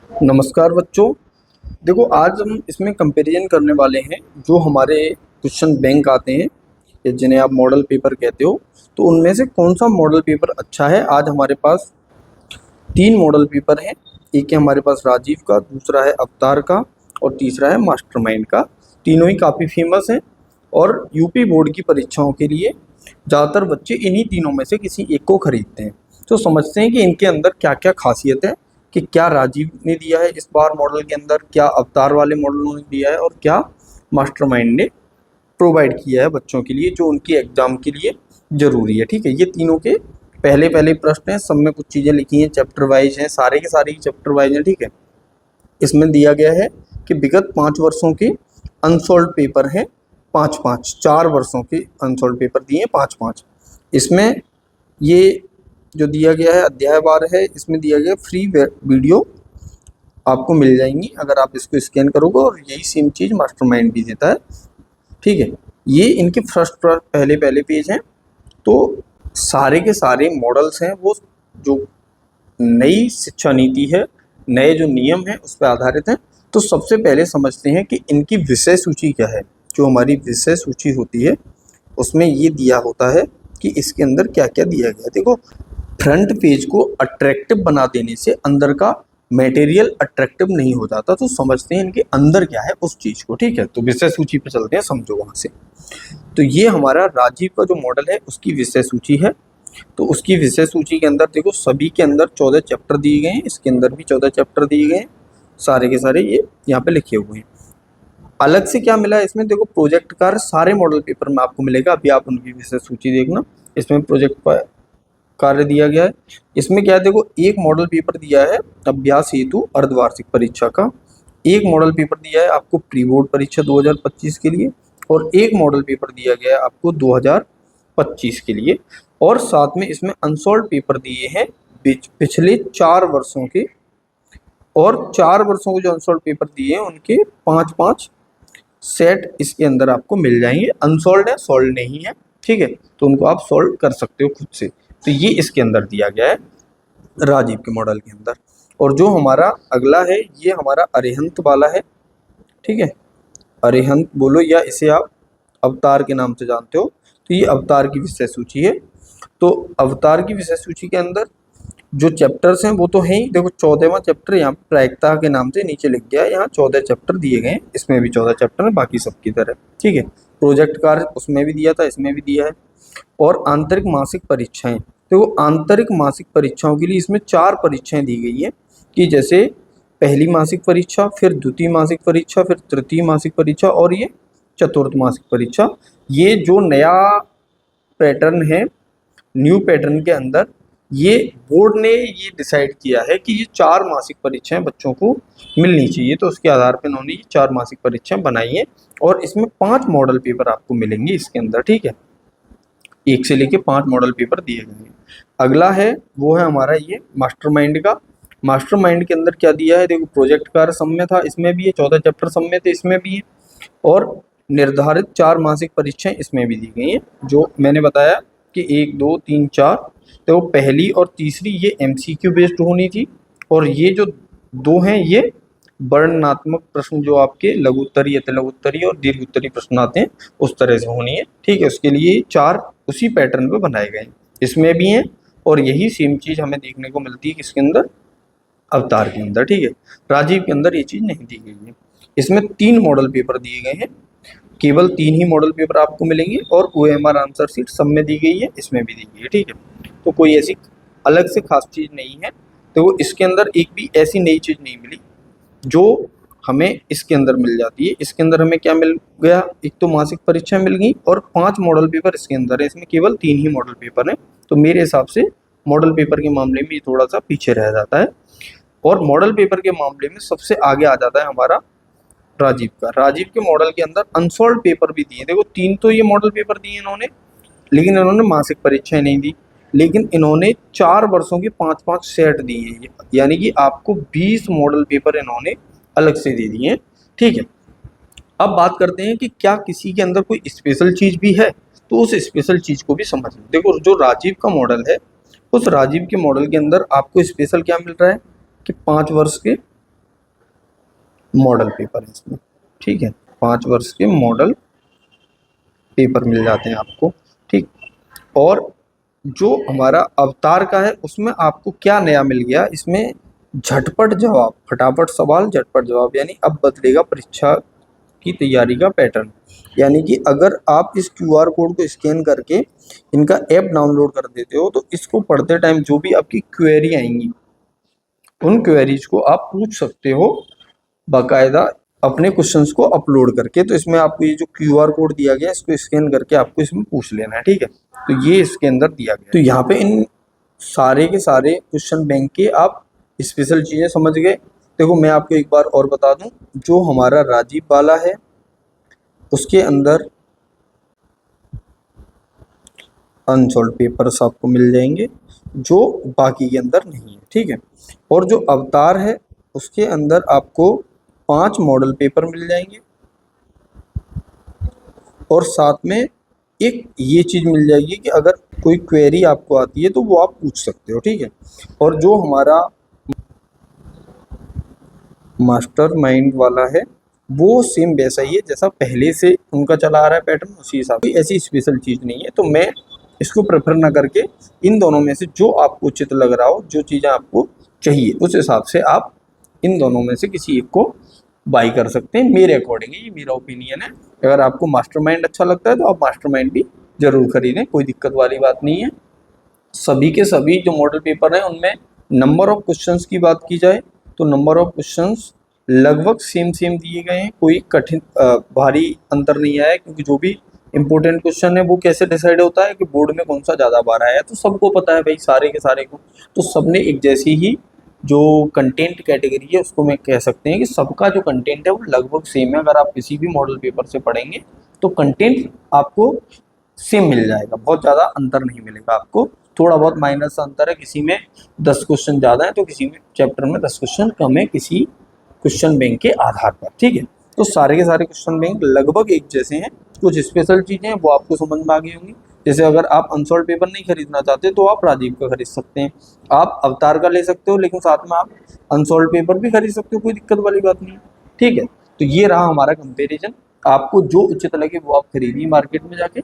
नमस्कार बच्चों। देखो आज हम इसमें कंपैरिजन करने वाले हैं जो हमारे क्वेश्चन बैंक आते हैं या जिन्हें आप मॉडल पेपर कहते हो, तो उनमें से कौन सा मॉडल पेपर अच्छा है। आज हमारे पास 3 मॉडल पेपर हैं। एक है हमारे पास राजीव का, दूसरा है अवतार का और तीसरा है मास्टरमाइंड का। तीनों ही काफ़ी फेमस हैं और यूपी बोर्ड की परीक्षाओं के लिए ज़्यादातर बच्चे इन्हीं तीनों में से किसी एक को खरीदते हैं। तो समझते हैं कि इनके अंदर क्या क्या खासियत है, कि क्या राजीव ने दिया है इस बार मॉडल के अंदर, क्या अवतार वाले मॉडलों ने दिया है और क्या मास्टरमाइंड ने प्रोवाइड किया है बच्चों के लिए जो उनकी एग्जाम के लिए ज़रूरी है। ठीक है, ये तीनों के पहले पहले प्रश्न हैं, सब में कुछ चीज़ें लिखी हैं, चैप्टर वाइज हैं, सारे के सारे ही चैप्टर वाइज हैं। ठीक है, इसमें दिया गया है कि विगत 5 वर्षों के अनसॉल्व पेपर हैं, 5-5, 4 वर्षों के अनसॉल्व पेपर दिए हैं 5-5। इसमें ये जो दिया गया है अध्यायवार है, इसमें दिया गया फ्री वीडियो आपको मिल जाएंगी अगर आप इसको स्कैन करोगे, और यही सेम चीज़ मास्टरमाइंड भी देता है। ठीक है, ये इनके फर्स्ट पहले पहले पेज हैं। तो सारे के सारे मॉडल्स हैं वो जो नई शिक्षा नीति है, नए जो नियम हैं उस पर आधारित हैं। तो सबसे पहले समझते हैं कि इनकी विषय सूची क्या है। जो हमारी विषय सूची होती है उसमें ये दिया होता है कि इसके अंदर क्या क्या दिया गया है। देखो, फ्रंट पेज को अट्रैक्टिव बना देने से अंदर का मटेरियल अट्रैक्टिव नहीं हो जाता। तो समझते हैं इनके अंदर क्या है उस चीज़ को। ठीक है, तो विषय सूची पे चलते हैं, समझो वहाँ से। तो ये हमारा राजीव का जो मॉडल है उसकी विषय सूची है। तो उसकी विषय सूची के अंदर देखो सभी के अंदर 14 चैप्टर दिए गए हैं, इसके अंदर भी 14 चैप्टर दिए गए हैं, सारे के सारे ये यहाँ पे लिखे हुए हैं। अलग से क्या मिला है इसमें, देखो प्रोजेक्ट कार्य सारे मॉडल पेपर में आपको मिलेगा, अभी आप उनकी विषय सूची देखना। इसमें प्रोजेक्ट कार्य दिया गया है। इसमें क्या है, देखो एक मॉडल पेपर दिया है अभ्यास हेतु अर्धवार्षिक परीक्षा का, एक मॉडल पेपर दिया है आपको प्री बोर्ड परीक्षा 2025 के लिए, और एक मॉडल पेपर दिया गया है आपको 2025 के लिए। और साथ में इसमें अनसॉल्व पेपर दिए हैं पिछले 4 वर्षों के, और 4 वर्षों के जो अनसॉल्व पेपर दिए हैं उनके 5-5 सेट इसके अंदर आपको मिल जाएंगे। अनसॉल्व है, सॉल्व नहीं है। ठीक है, तो उनको आप सॉल्व कर सकते हो खुद से। तो ये इसके अंदर दिया गया है राजीव के मॉडल के अंदर। और जो हमारा अगला है ये हमारा अरिहंत वाला है। ठीक है, अरिहंत बोलो या इसे आप अवतार के नाम से जानते हो। तो ये अवतार की विषय सूची है। तो अवतार की विषय सूची के अंदर जो चैप्टर्स हैं वो तो हैं ही। देखो 14वां चैप्टर यहाँ प्रायिकता के नाम से नीचे लिख गया है, यहाँ 14 चैप्टर दिए गए हैं, इसमें भी 14 चैप्टर है बाकी सबकी तरह। ठीक है, प्रोजेक्ट कार्य उसमें भी दिया था, इसमें भी दिया है। और आंतरिक मासिक परीक्षाएं, तो आंतरिक मासिक परीक्षाओं के लिए इसमें 4 परीक्षाएं दी गई है, कि जैसे पहली मासिक परीक्षा, फिर द्वितीय मासिक परीक्षा, फिर तृतीय मासिक परीक्षा और ये चतुर्थ मासिक परीक्षा। ये जो नया पैटर्न है, न्यू पैटर्न के अंदर ये बोर्ड ने ये डिसाइड किया है कि ये 4 मासिक परीक्षाएं बच्चों को मिलनी चाहिए। तो उसके आधार पर इन्होंने ये 4 मासिक परीक्षाएं बनाई है, और इसमें 5 मॉडल पेपर आपको मिलेंगे इसके अंदर। ठीक है, 1 से लेके 5 मॉडल पेपर दिए गए हैं। अगला है वो है हमारा ये मास्टरमाइंड का। मास्टरमाइंड के अंदर क्या दिया है, देखो प्रोजेक्ट कार्य सब में था, इसमें भी है, 14 चैप्टर सब में थे, इसमें भी है, और निर्धारित 4 मासिक परीक्षाएं इसमें भी दी गई हैं। जो मैंने बताया कि 1, 2, 3, 4, तो पहली और तीसरी ये MCQ बेस्ड होनी थी, और ये जो 2 हैं ये वर्णनात्मक प्रश्न जो आपके लघु उत्तरीय, लघु उत्तरीय और दीर्घ उत्तरीय प्रश्न आते हैं उस तरह से होनी है। ठीक है, उसके लिए 4 उसी पैटर्न पे बनाए गए हैं, इसमें भी हैं। और यही सेम चीज़ हमें देखने को मिलती है किसके अंदर, अवतार के अंदर। ठीक है, राजीव के अंदर ये चीज़ नहीं दी गई है। इसमें 3 मॉडल पेपर दिए गए हैं, केवल 3 ही मॉडल पेपर आपको मिलेंगे, और OMR आंसर शीट सब में दी गई है, इसमें भी दी गई है। ठीक है, तो कोई ऐसी अलग से खास चीज़ नहीं है। तो इसके अंदर एक भी ऐसी नई चीज़ नहीं मिली जो हमें इसके अंदर मिल जाती है। इसके अंदर हमें क्या मिल गया, एक तो मासिक परीक्षा मिल गई, और 5 मॉडल पेपर इसके अंदर है, इसमें केवल 3 ही मॉडल पेपर हैं। तो मेरे हिसाब से मॉडल पेपर के मामले में ये थोड़ा सा पीछे रह जाता है, और मॉडल पेपर के मामले में सबसे आगे आ जाता है हमारा राजीव का। राजीव के मॉडल के अंदर अनसॉल्व पेपर भी दिए, देखो 3 तो ये मॉडल पेपर दिए इन्होंने, लेकिन इन्होंने मासिक परीक्षाएं नहीं दी, लेकिन इन्होंने 4 वर्षों के 5-5 सेट दिए, यानी कि आपको 20 मॉडल पेपर इन्होंने अलग से दे दिए हैं। ठीक है, अब बात करते हैं कि क्या किसी के अंदर कोई स्पेशल चीज़ भी है, तो उस स्पेशल चीज़ को भी समझ लो। देखो जो राजीव का मॉडल है, उस राजीव के मॉडल के अंदर आपको स्पेशल क्या मिल रहा है कि 5 वर्ष के मॉडल पेपर है इसमें, ठीक है। 5 वर्ष के मॉडल पेपर मिल जाते हैं आपको, ठीक। और जो हमारा अवतार का है उसमें आपको क्या नया मिल गया, इसमें झटपट जवाब, फटाफट सवाल झटपट जवाब, यानी अब बदलेगा परीक्षा की तैयारी का पैटर्न। यानी कि अगर आप इस क्यूआर कोड को स्कैन करके इनका ऐप डाउनलोड कर देते हो तो इसको पढ़ते टाइम जो भी आपकी क्वेरी आएंगी उन क्वेरीज को आप पूछ सकते हो बाकायदा अपने क्वेश्चंस को अपलोड करके। तो इसमें आपको ये जो क्यूआर कोड दिया गया है इसको स्कैन करके आपको इसमें पूछ लेना है, ठीक है। तो ये इसके अंदर दिया गया है। तो यहाँ पे इन सारे के सारे क्वेश्चन बैंक के आप स्पेशल चीज़ें समझ गए। देखो मैं आपको एक बार और बता दूं, जो हमारा राजीव वाला है उसके अंदर अनसॉल्व पेपर्स आपको मिल जाएंगे जो बाकी के अंदर नहीं है, ठीक है। और जो अवतार है उसके अंदर आपको 5 मॉडल पेपर मिल जाएंगे और साथ में एक ये चीज़ मिल जाएगी कि अगर कोई क्वेरी आपको आती है तो वो आप पूछ सकते हो, ठीक है। और जो हमारा मास्टर माइंड वाला है वो सेम वैसा ही है जैसा पहले से उनका चला आ रहा है पैटर्न, उसी हिसाब से। ऐसी स्पेशल चीज़ नहीं है, तो मैं इसको प्रेफर ना करके इन दोनों में से जो आपको उचित लग रहा हो, जो चीज़ें आपको चाहिए उस हिसाब से आप इन दोनों में से किसी एक को बाई कर सकते हैं। मेरे अकॉर्डिंग ये मेरा ओपिनियन है। अगर आपको मास्टरमाइंड अच्छा लगता है तो आप मास्टरमाइंड भी जरूर खरीदें, कोई दिक्कत वाली बात नहीं है। सभी के सभी जो मॉडल पेपर हैं उनमें नंबर ऑफ क्वेश्चंस की बात की जाए तो नंबर ऑफ क्वेश्चंस लगभग सेम सेम दिए गए हैं, कोई कठिन भारी अंतर नहीं आया। क्योंकि जो भी इंपॉर्टेंट क्वेश्चन है वो कैसे डिसाइड होता है कि बोर्ड में कौन सा ज़्यादा बार आया है, तो सबको पता है भाई, सारे के सारे को। तो सबने एक जैसी ही जो कंटेंट कैटेगरी है उसको मैं कह सकते हैं कि सबका जो कंटेंट है वो लगभग सेम है। अगर आप किसी भी मॉडल पेपर से पढ़ेंगे तो कंटेंट आपको सेम मिल जाएगा, बहुत ज़्यादा अंतर नहीं मिलेगा आपको। थोड़ा बहुत माइनस अंतर है, किसी में 10 क्वेश्चन ज़्यादा है तो किसी में चैप्टर में 10 क्वेश्चन कम है किसी क्वेश्चन बैंक के आधार पर, ठीक है। तो सारे के सारे क्वेश्चन बैंक लगभग एक जैसे हैं। कुछ स्पेशल चीज़ें हैं वो आपको समझ में आ गई होंगी। जैसे अगर आप अनसॉल्व पेपर नहीं खरीदना चाहते तो आप राजीव का खरीद सकते हैं, आप अवतार का ले सकते हो, लेकिन साथ में आप अनसॉल्व पेपर भी खरीद सकते हो, कोई दिक्कत वाली बात नहीं है, ठीक है। तो ये रहा हमारा कंपेरिजन। आपको जो उचित लगे वो आप खरीदिए मार्केट में जाके।